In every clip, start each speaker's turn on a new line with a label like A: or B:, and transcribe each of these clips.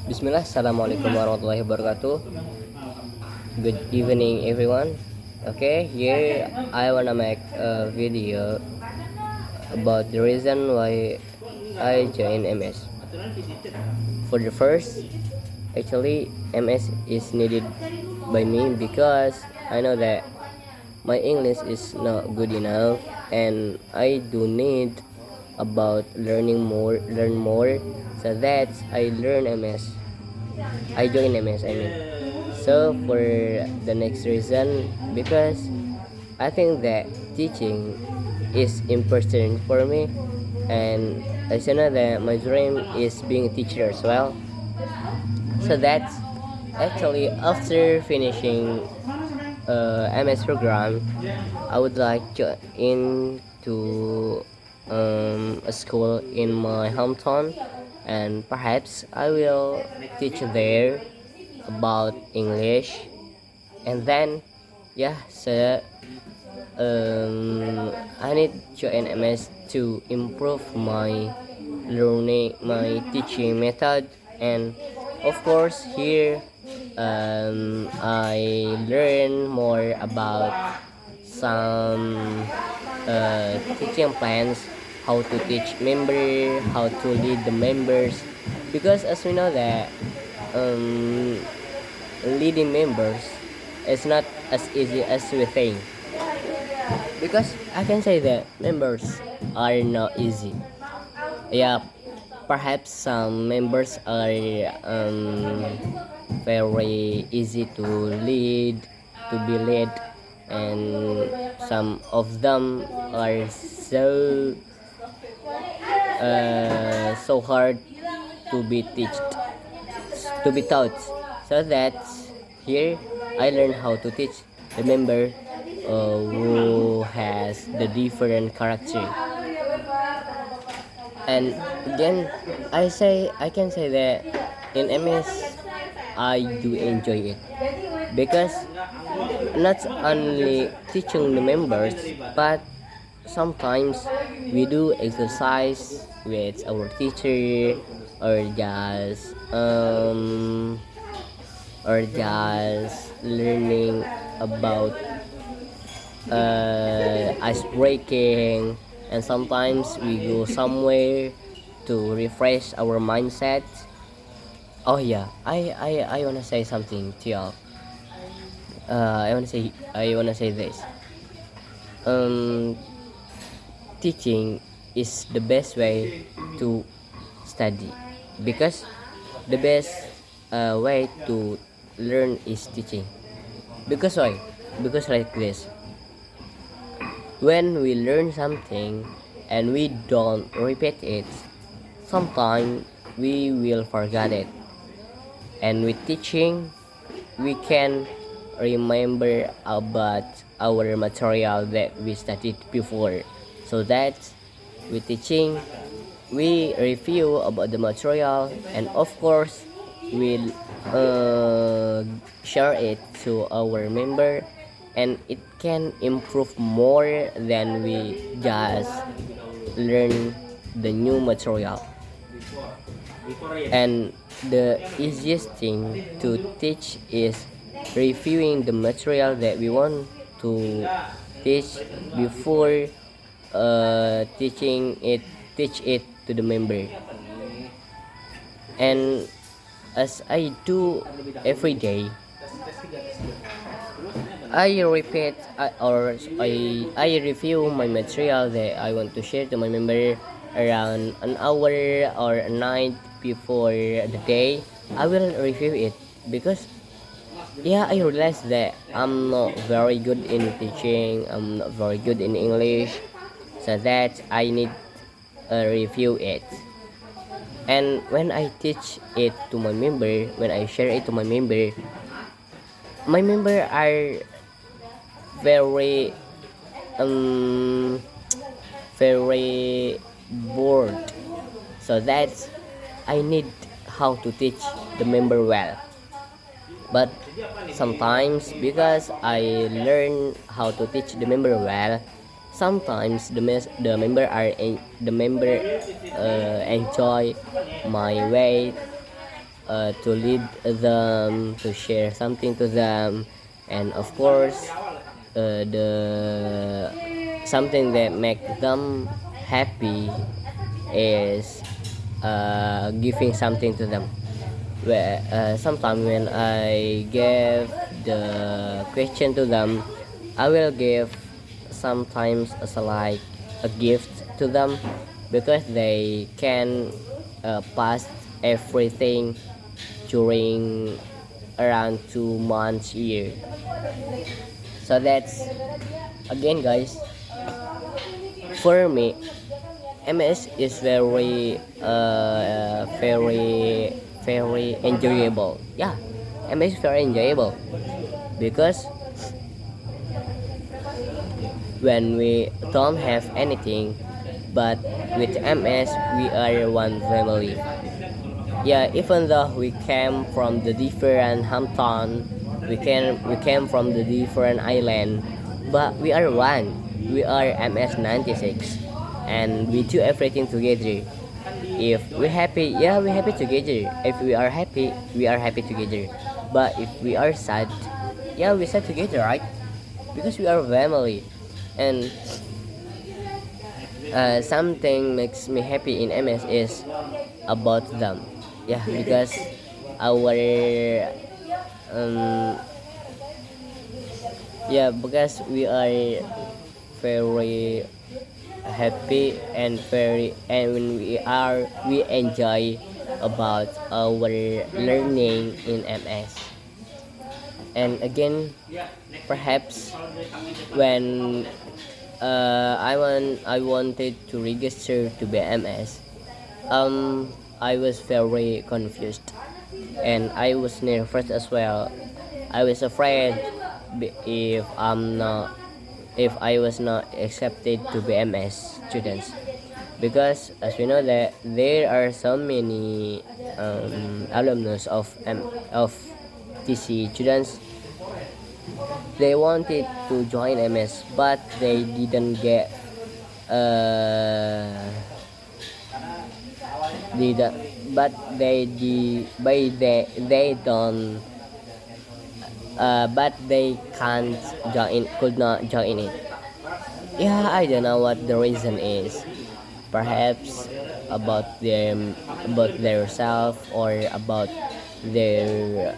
A: Bismillah, Assalamualaikum warahmatullahi wabarakatuh. Good evening, everyone. Okay, here I wanna make a video about the reason why I joined MS. For the first, actually, MS is needed by me because I know that my English is not good enough, and I do need about learn more, so that I learn MS. I join MS. I mean. So for the next reason, because I think that teaching is important for me, and I know that my dream is being a teacher as well. So that's actually after finishing MS program, I would like to into a school in my hometown, and perhaps I will teach there about English, and then yeah, so I need to NMS to improve my my teaching method, and of course here I learn more about some teaching plans, how to teach member, how to lead the members, because as we know that um, leading members is not as easy as we think, because I can say that members are not easy. Yeah, perhaps some members are very easy to lead, to be led, and some of them are so hard to be taught. So that here I learned how to teach the member who has the different character. And again, I can say that in MS I do enjoy it, because not only teaching the members, but sometimes we do exercise with our teacher, or just learning about ice breaking, and sometimes we go somewhere to refresh our mindset. Oh yeah, I wanna say something to y'all. I wanna say this. Um, Teaching is the best way to study, because the best way to learn is teaching. Because why? Because like this, when we learn something and we don't repeat it, sometimes we will forget it. And with teaching, we can remember about our material that we studied before. So that with teaching, we review about the material, and of course we'll share it to our member, and it can improve more than we just learn the new material. And the easiest thing to teach is reviewing the material that we want to teach before teach it to the member. And as I do every day, I repeat I review my material that I want to share to my member around an hour or a night before the day. I will review it, because yeah, I realized that I'm not very good in teaching, I'm not very good in English, so that I need review it. And when I teach it to my member, when I share it to my member are very um very bored. So that's I need how to teach the member well. But sometimes, because I learn how to teach the member well, sometimes the member enjoy my way to lead them, to share something to them, and of course, the something that make them happy is giving something to them. Where sometimes when I give the question to them, I will give sometimes as like a gift to them because they can pass everything during around 2 months year. So that's again, guys, for me MS is very enjoyable. Yeah, MS is very enjoyable because when we don't have anything, but with MS we are one family. Yeah, even though we came from the different hometown, we came from the different island, but we are one. We are MS 96, and we do everything together. If we happy, yeah, we happy together. If we are happy, we are happy together. But if we are sad, yeah, we sad together, right? Because we are family. And something makes me happy in MS is about them. Yeah, because our um yeah, because we are very happy and very, and when we enjoy about our learning in MS. And again, perhaps when I wanted to register to BMS, I was very confused and I was nervous as well. I was afraid if if I was not accepted to BMS students, because as we know that there are so many alumnus of TC students. They wanted to join MS, but they didn't get uh, did but they don't but they can't join, could not join it. Yeah, I don't know what the reason is. Perhaps about them, about their self, or about their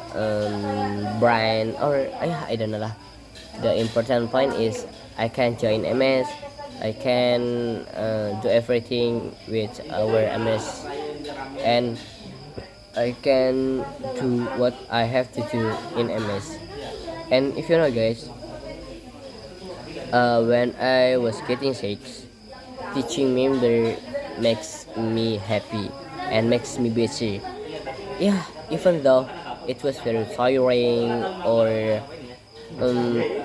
A: brain, or yeah, I don't know lah. The important point is I can join MS. I can do everything with our MS, and I can do what I have to do in MS. And if you know, guys, when I was getting sick, teaching member makes me happy and makes me busy. Yeah, even though it was very tiring, or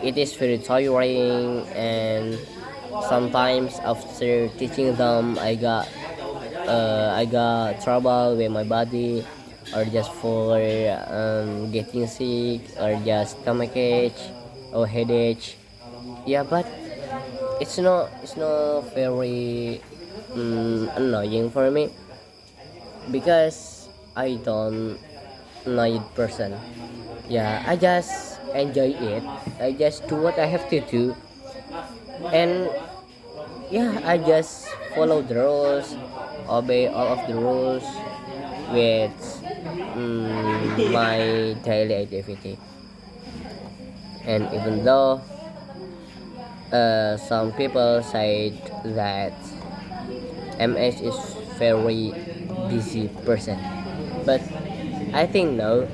A: it is very tiring, and sometimes after teaching them I got trouble with my body, or just for getting sick, or just stomachache or headache. Yeah, but it's not very annoying for me because I don't annoyed person. Yeah, I just enjoy it. I just do what I have to do, and yeah, I just follow the rules, obey all of the rules with my daily activity. And even though some people said that MS is very busy person, but I think no.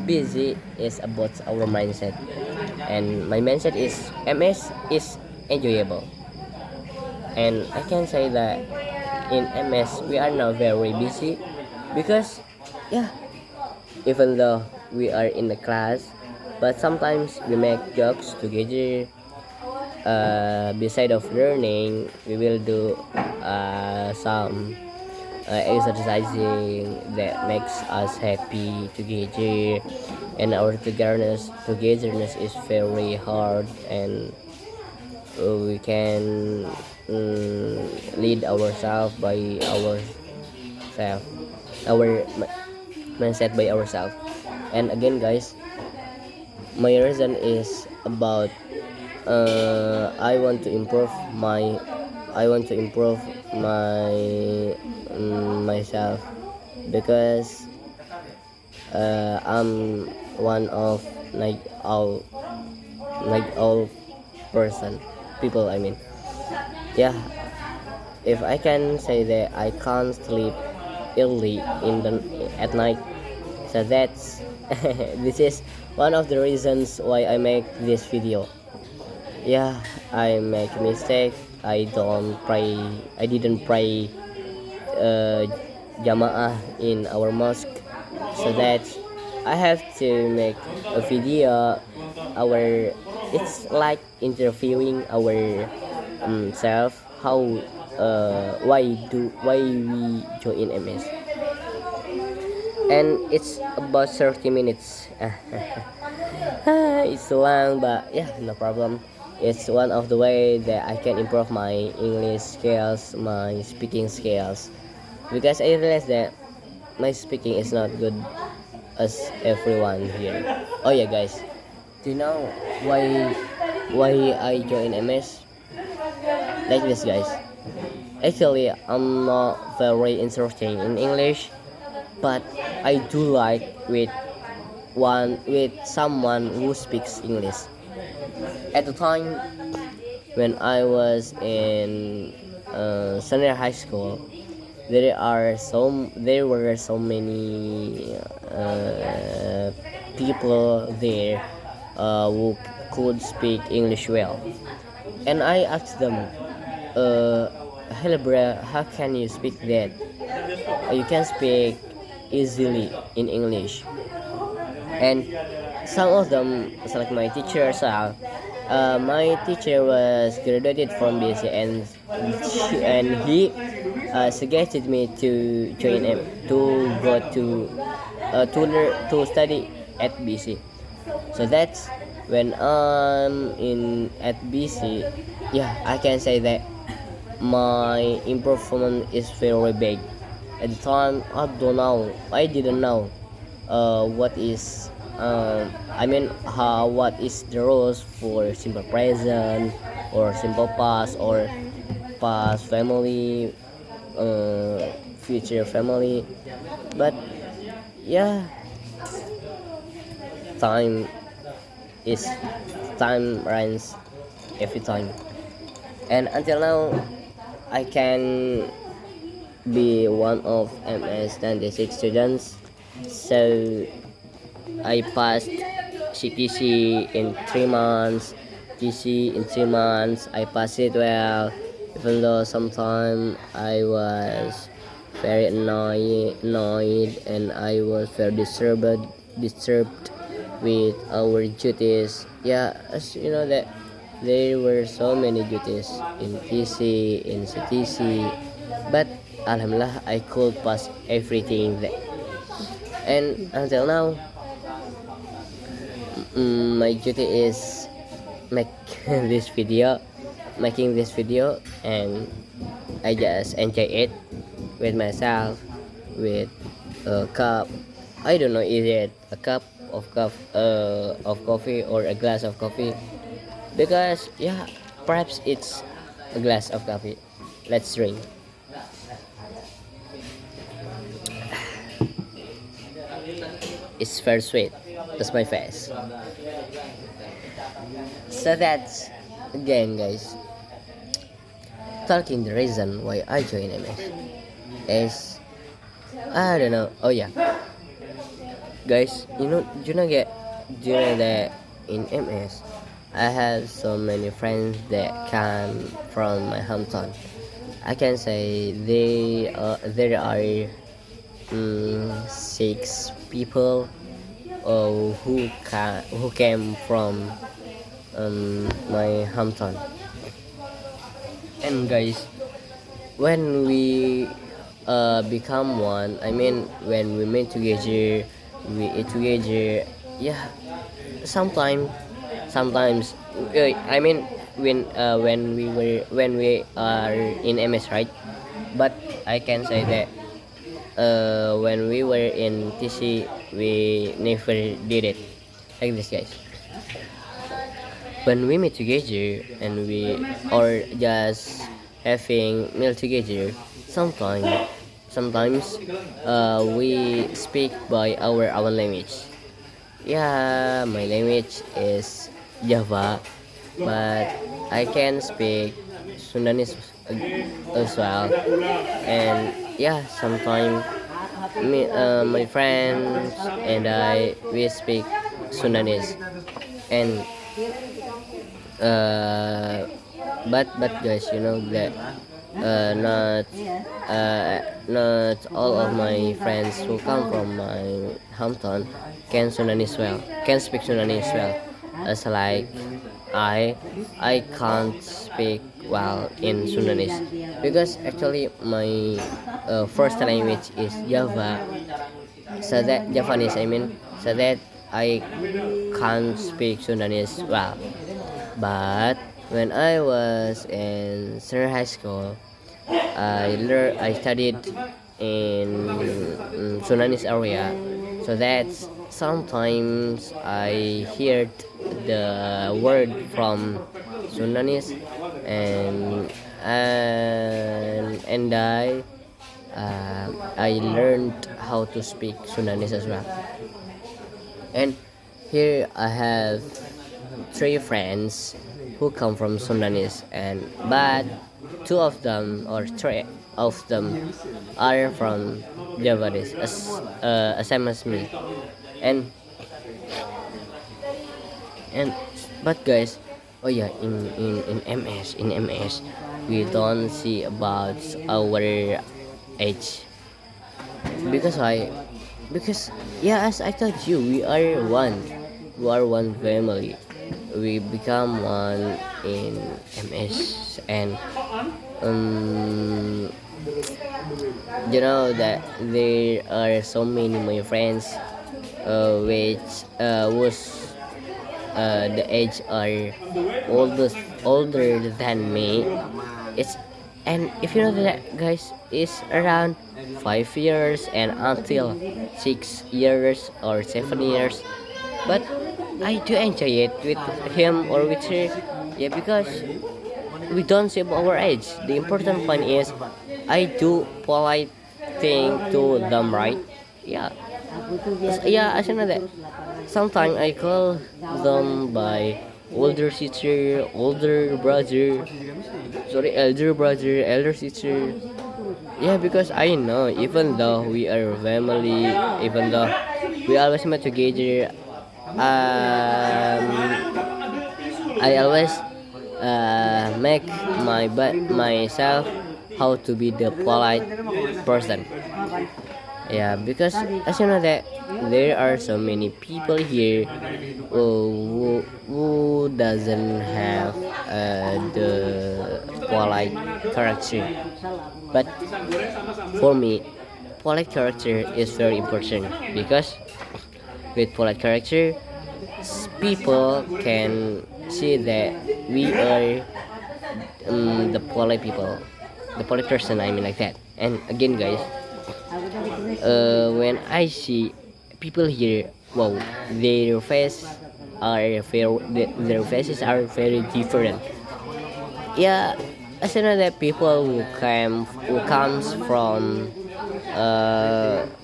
A: Busy is about our mindset, and my mindset is MS is enjoyable, and I can say that in MS we are now very busy because yeah, even though we are in the class, but sometimes we make jokes together. Beside of learning, we will do some exercising that makes us happy together, and our togetherness is very hard, and we can lead ourselves by ourselves. our mindset by ourselves. And again, guys, my reason is about I want to improve my I want to improve my myself, because I'm one of like all person people, I mean. Yeah, if I can say that I can't sleep early in the at night, so that's this is one of the reasons why I make this video. Yeah, I make mistake. I didn't pray uh, jamaah in our mosque, so that I have to make a video. Our It's like interviewing our self, how why we join MS, and it's about 30 minutes. It's long, but yeah, no problem. It's one of the way that I can improve my English skills, my speaking skills, because I realized that my speaking is not good as everyone here. Oh yeah, guys, do you know why I join MS? Like this, guys. Actually, I'm not very interesting in English, but I do like with someone who speaks English. At the time when I was in senior high school, there were so many people there who could speak English well, and I asked them, uh, "Hello, bro, how can you speak that? You can speak easily in English." And some of them, like my teacher, my teacher was graduated from BC, and he suggested me to join him to go to study at BC. So that's when I'm in at BC. Yeah, I can say that my improvement is very big. At the time, I didn't know what is what is the rules for simple present or simple past or past family, future family. But yeah, time is time runs every time, and until now I can be one of MS 96 students. So I passed CTC in 3 months, TC in 3 months. I passed it well, even though sometimes I was very annoyed, and I was very disturbed with our duties. Yeah, as you know that there were so many duties in TC, in CTC, but Alhamdulillah I could pass everything there. And until now, my duty is make this video making this video, and I just enjoy it with myself, with a cup. I don't know, is it a cup of coffee or a glass of coffee, because yeah, perhaps it's a glass of coffee. Let's drink. It's very sweet. That's my face. So that's again, guys, talking the reason why I joined MS is, I don't know. Oh yeah, guys, do you know that in MS I have so many friends that come from my hometown. I can say there are 6 people who came from my hometown. And guys, when we become one, I mean when we meet together, we eat together. Yeah, sometimes I mean when we are in MS, right? But I can say that when we were in TC, we never did it like this, guys. When we meet together and we or just having meal together, sometimes we speak by our own language. Yeah, my language is Java, but I can speak Sundanese as well. And yeah, sometimes my friends and I we speak Sundanese. And uh, but guys, you know that uh, not not all of my friends who come from my hometown can speak Sundanese well. As like I I can't speak well in Sundanese because actually my first language is Java, so that Javanese I mean, so that I can't speak Sundanese well. But when I was in senior high school, I studied in Sundanese area, so that sometimes I heard the word from Sundanese, and I learned how to speak Sundanese as well. And here I have three friends who come from Sundanese, and but two of them or three of them are from Javanese, as same as me. And and but guys, oh yeah, in MS we don't see about our age because because yeah, as I told you, we are one family. We become one in MS. And um, you know that there are so many my friends which was the age are older than me. It's and if you know that, guys, it's around 5 years and until 6 years or 7 years. But I do enjoy it with him or with her. Yeah, because we don't save our age. The important point is I do polite thing to them, right? Yeah. Yeah, I know that. Sometimes I call them by older sister, older brother, sorry, elder brother, elder sister. Yeah, because I know even though we are family, even though we always met together, I always make myself how to be the polite person. Yeah, because as you know that there are so many people here who doesn't have the polite character. But for me, polite character is very important because with polite character, people can see that we are the polite people, the polite person. I mean like that. And again, guys, when I see people here, wow, their face are their faces are very different. Yeah, I know that people who comes from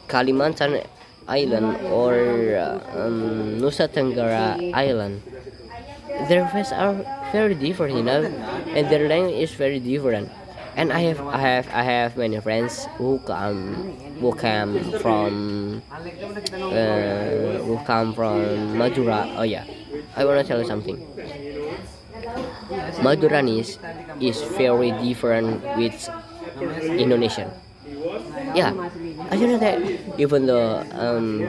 A: Kalimantan Island or Nusa Tenggara Island, their faces are very different, you know, and their language is very different. And I have many friends who come from Madura. Oh yeah, I wanna tell you something. Maduranis is very different with Indonesian. Yeah, I know that even though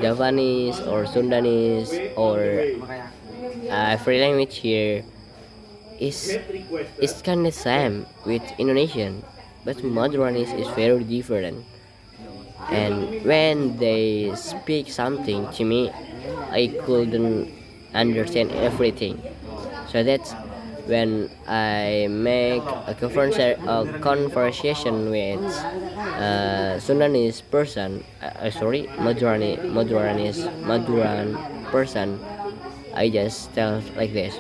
A: Javanese or Sundanese or every language here is kind of same with Indonesian, but Maduranis is very different. And when they speak something to me, I couldn't understand everything. So that's when I make a conversation with Sundanese person, sorry, Maduran person, I just tell like this.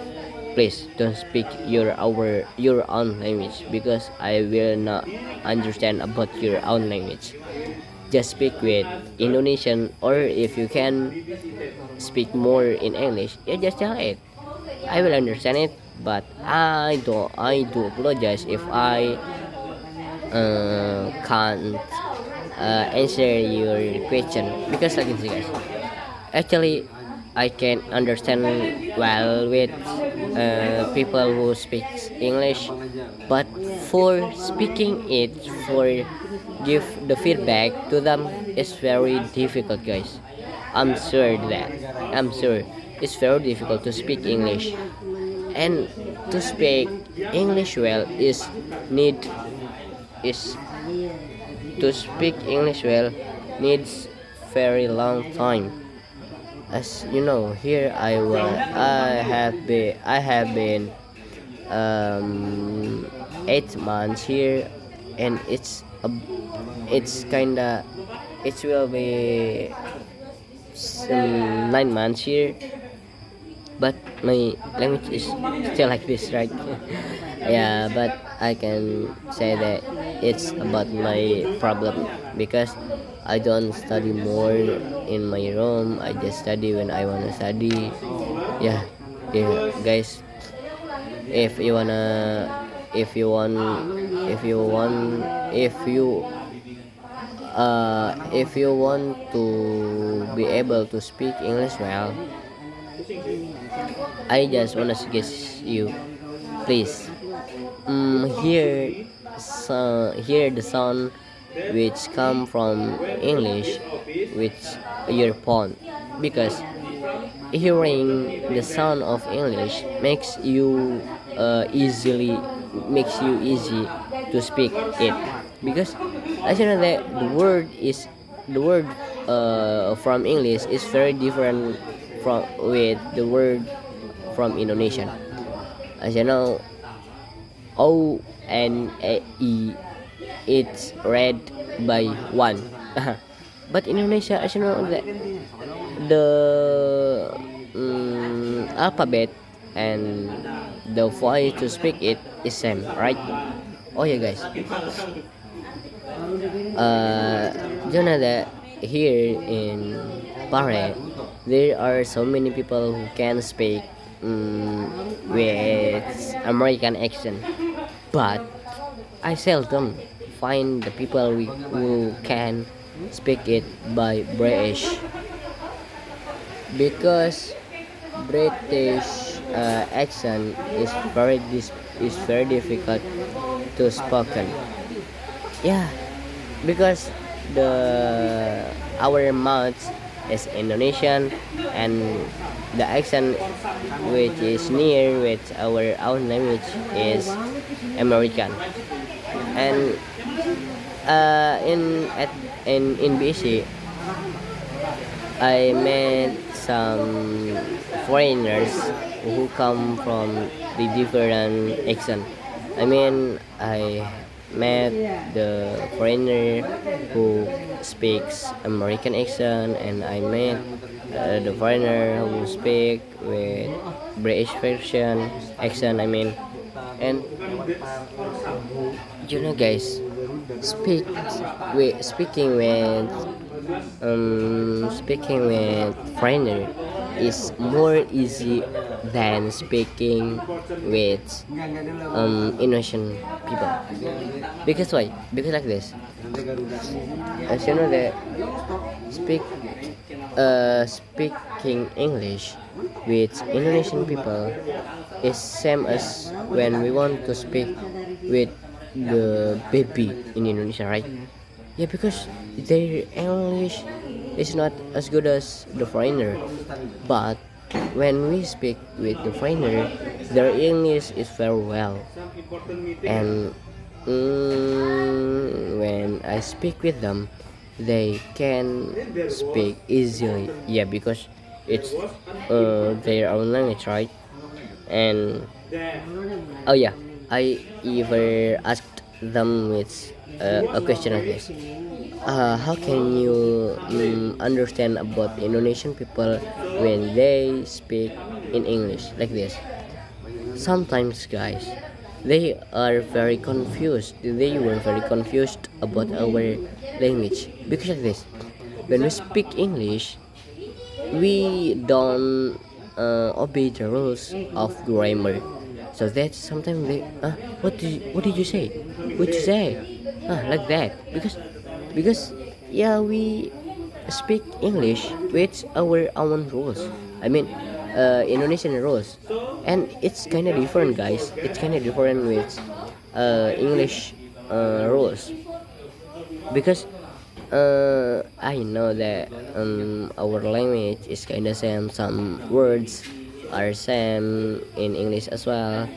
A: Please don't speak your own language because I will not understand about your own language. Just speak with Indonesian, or if you can speak more in English, you just tell it. I will understand it, but I do apologize if I can't answer your question because like this, guys. Actually, I can understand well with people who speak English, but for speaking it, for give the feedback to them is very difficult, guys. I'm sure that I'm sure it's very difficult to speak English, and to speak English well need is to speak English well needs very long time. As you know, here I have been 8 months here, and it's kinda it will be 9 months here, but my language is still like this, right? Yeah, but I can say that it's about my problem because I don't study more in my room. I just study when I wanna study. Yeah, yeah, guys. If you wanna, if you want, if you want, if you want to be able to speak English well, I just wanna suggest you, please, hear the sound which come from English, which your phone, because hearing the sound of English makes you easy to speak it, because as you know that the word from English is very different from with the word from Indonesian. As you know, O and E, it's read by one. But in Indonesia, as you know, the alphabet and the voice to speak it is same, right? Oh yeah, guys. You know that here in Pare, there are so many people who can speak with American accent, but I seldom find the people who can speak it by British, because British accent is very difficult to spoken. Yeah, because the our mouth is Indonesian, and the accent which is near with our own language is American. And in BC, I met some foreigners who come from the different accent. I mean, I met the foreigner who speaks American accent, and I met the foreigner who speak with British version accent. I mean, and you know, guys, speaking with foreigner is more easy than speaking with Indonesian people. Because why? Because like this. As you know that speak speaking English with Indonesian people is same as when we want to speak with the baby in Indonesia, right? Yeah, because their English is not as good as the foreigner. But when we speak with the foreigner, their English is very well. And when I speak with them, they can speak easily. Yeah, because it's their own language, right? And Oh yeah, I ever asked them with a question like this. How can you understand about Indonesian people when they speak in English like this? Sometimes, guys, they are very confused. They were very confused about our language because of this. When we speak English, we don't obey the rules of grammar. So that sometimes they, what did you say? What you say? Like that. Because yeah, we speak English with our own rules. I mean, Indonesian rules, and it's kind of different, guys. It's kind of different with English rules because I know that our language is kind of same. Some words are same in English as well,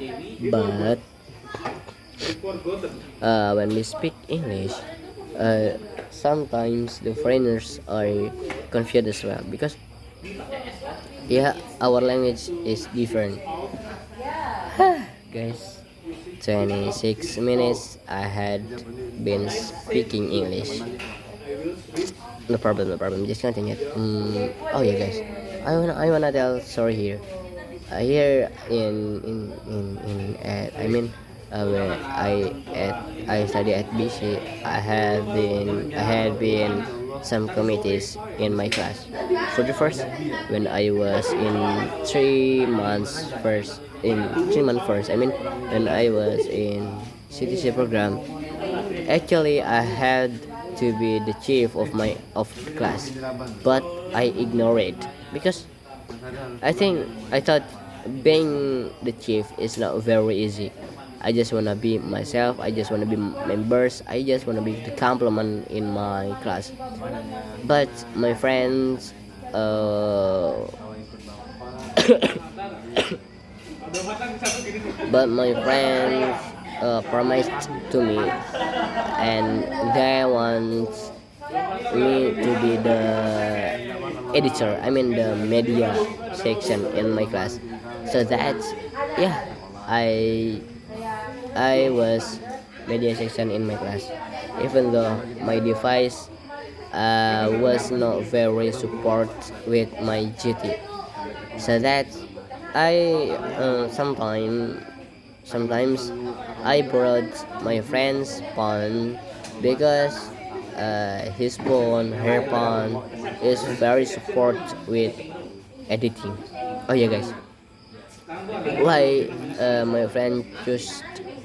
A: but when we speak English, sometimes the foreigners are confused as well because yeah, our language is different. Guys, 26 minutes I had been speaking English. No problem, no problem. Just continue. Oh yeah, guys. I wanna tell story here. Here I mean where I study at BC. I had been some committees in my class. For the first, when I was in 3 months first in 3 months first. I mean when I was in CTC program. Actually, I had to be the chief of the class, but I ignored it because I thought being the chief is not very easy. I just wanna be myself. I just wanna be members. I just wanna be the complement in my class. But my friends, uh, but my friends promised to me, and they want me to be the editor. I mean the media section in my class. So that's yeah, I I was media section in my class, even though my device was not very support with my duty. So that I sometimes I brought my friend's phone because his phone, her phone is very support with editing. Oh yeah, guys, why my friend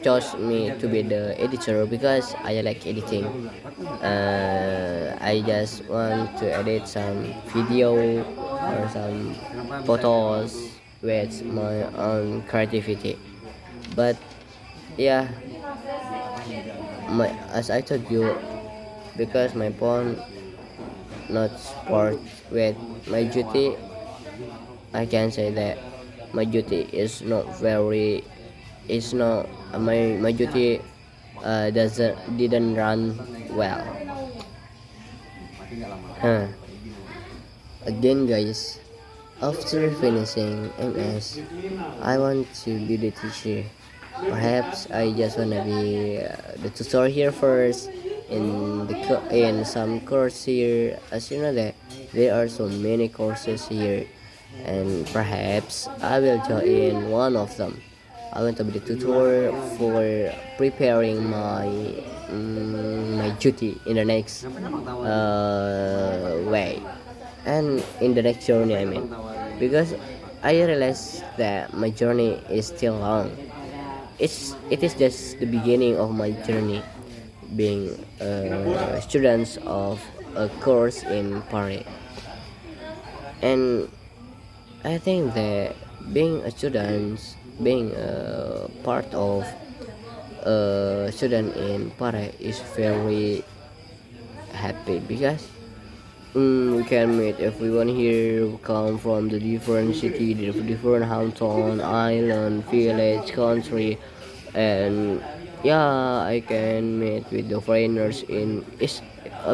A: chose me to be the editor because I like editing. I just want to edit some video or some photos with my own creativity. But yeah, my as I told you, because my phone not support with my duty, I can say that my duty is not very is not my duty doesn't didn't run well. Huh. Again, guys, after finishing MS, I want to be the teacher. Perhaps I just wanna be the tutor here first in some course here. As you know that there are so many courses here, and perhaps I will join one of them. I want to be the tutor for preparing my duty in the next way and in the next journey. I mean, because I realized that my journey is still long. It is just the beginning of my journey, being students of a course in Paris, and I think that being a student, being a part of a student in Paris is very happy because we can meet everyone here who come from the different city, the different hometown, island, village, country, and yeah, I can meet with the foreigners in is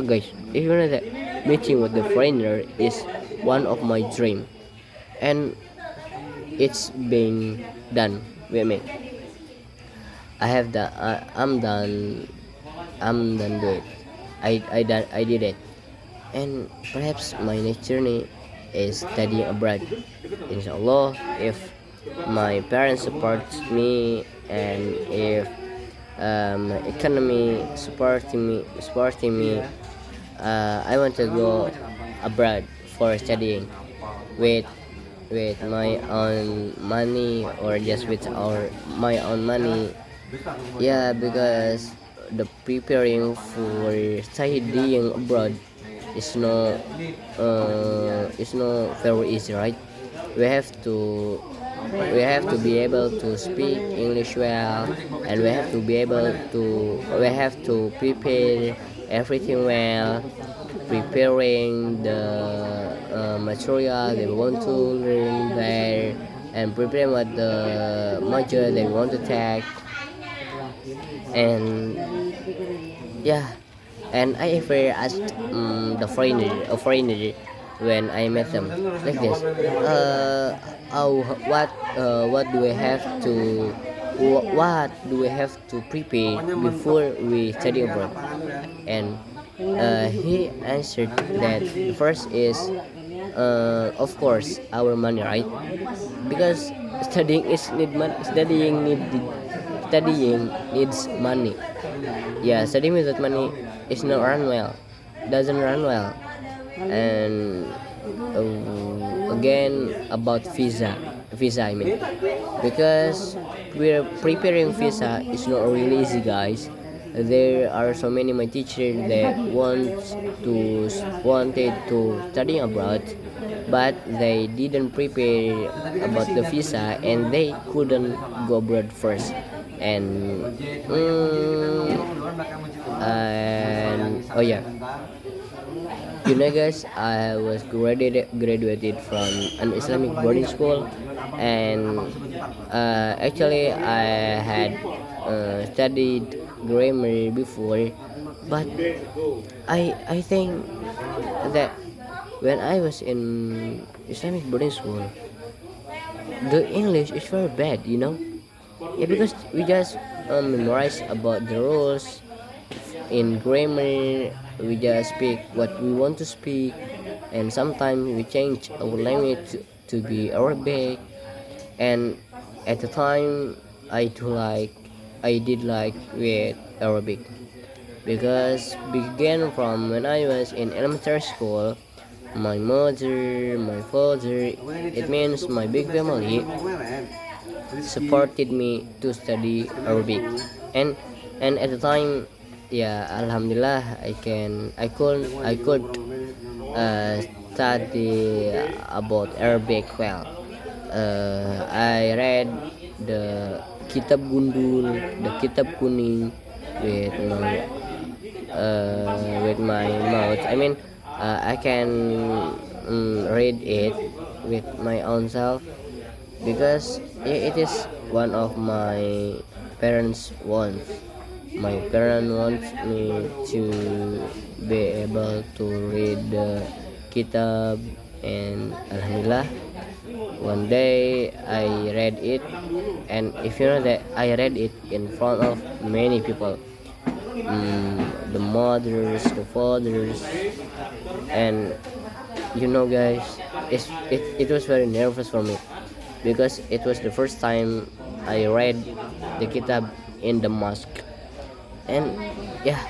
A: guys. If you know that meeting with the foreigner is one of my dream, and it's being done. with me. I have done. I'm done. I'm done do it. I did it. And perhaps my next journey is studying abroad. Inshallah, if my parents support me and if economy supporting me, I want to go abroad for studying with my own money or just with our my own money. Yeah, because the preparing for studying abroad is not very easy, right? We have to be able to speak English well, and we have to prepare everything well, preparing the material they want to learn there, and preparing what the module they want to take. And yeah, and I ever asked a foreigner when I met them like this. Oh, what do I have to what do we have to prepare before we study abroad? And he answered that the first is of course our money, right? Because studying needs money. Yeah, studying without money is not run well, doesn't run well. And again about visa I mean, because we're preparing visa is not really easy, guys. There are so many my teachers that wanted to study abroad, but they didn't prepare about the visa and they couldn't go abroad first. And oh yeah, guys, I was graduated from an Islamic boarding school, and actually I had studied grammar before, but I think that when I was in Islamic boarding school, the English is very bad, you know. Yeah, because we just memorize about the rules in grammar. We just speak what we want to speak, and sometimes we change our language to be Arabic. And at the time, I did like with Arabic, because began from when I was in elementary school. My mother, my father, it means my big family supported me to study Arabic. And at the time, yeah, alhamdulillah, I could study about Arabic well. I read the Kitab Gundul, the Kitab Kuning with my mouth. I mean, I can read it with my own self, because it is one of my parents' wants. My parent wants me to be able to read the kitab, and alhamdulillah, one day I read it. And if you know that I read it in front of many people, the mothers, the fathers, and guys, it was very nervous for me, because it was the first time I read the kitab in the mosque. And yeah,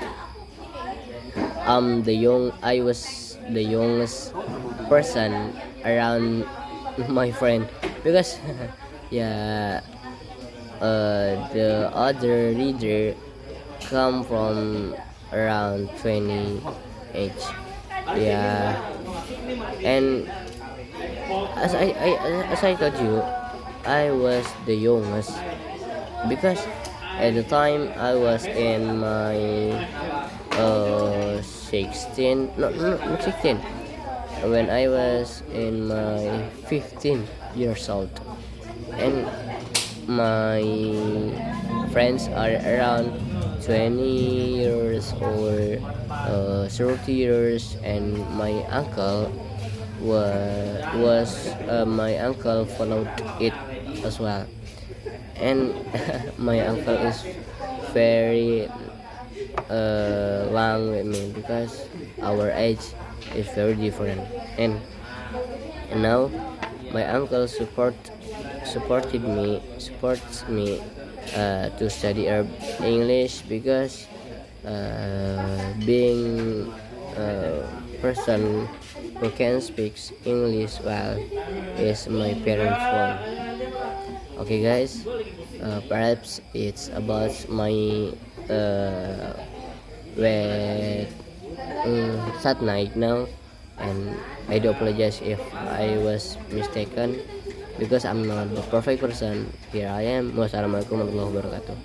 A: I was the youngest person around my friend, because yeah, the other reader come from around 20 age. Yeah, and as I told you, I was the youngest, because at the time I was in my 16, not 16, when I was in my 15 years old, and my friends are around 20 years or 30 years, and my uncle my uncle followed it as well. and my uncle is very long with me because our age is very different, and now my uncle supports me to study English because being a person who can speak English well is my parents' fault. Okay, guys, perhaps it's about my uh, wet sad night now, and I do apologize if I was mistaken because I'm not the perfect person. Here I am. Wassalamualaikum warahmatullahi wabarakatuh.